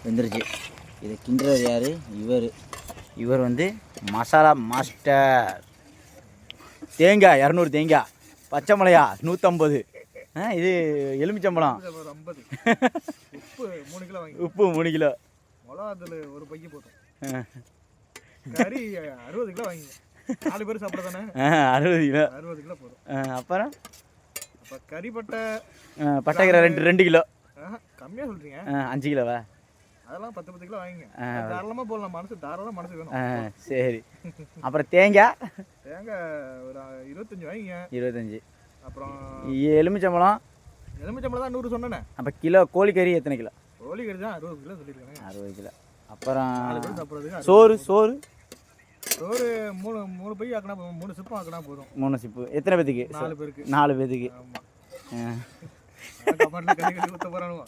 வெந்துருச்சு. இதை கிண்டுறது யார்? இவர் வந்து மசாலா மாஸ்டர். தேங்காய் 200 தேங்காய், பச்சை மிளகா 150, இது எலுமிச்சம்பழம் 50, உப்பு 3 கிலோ வாங்கி, உப்பு 3 கிலோ, மிளகாத்தூள் ஒரு பைக்கு போதும், கறி 60 கிலோ வாங்கி, 4 பேர் சாப்பிட தானே 60 கிலோ, 60 கிலோ போதும். அப்புறம் கறி பட்டை பட்டைக்கிற 2 கிலோ. கம்மியாக சொல்கிறீங்க. 5 கிலோவா? அதெல்லாம் 10 கிலோ வாங்கிங்க, தாராளமாக போடலாம். தாராளமாக மனசு வேணும். சரி. அப்புறம் தேங்காய் ஒரு 25 வாங்கிங்க. 25. அப்புறம் எலுமிச்சம்பழம் தான் 100 சொன்னேனே. அப்போ கிலோ கோழிக்கறி எத்தனை கிலோ? கோழிக்கறி தான் 60 கிலோ சொல்லியிருக்காங்க. 60 கிலோ. அப்புறம் சோறு 3 பை ஆக்கினா போதும், 3 சிப்பு ஆக்கினா போதும். 3 சிப்பு. எத்தனை பேத்துக்கு? 4 பேருக்கு. 4 பேத்துக்கு. ஆமாம். கமெண்ட்ல கறி ஊற்ற போகிறானுவோ.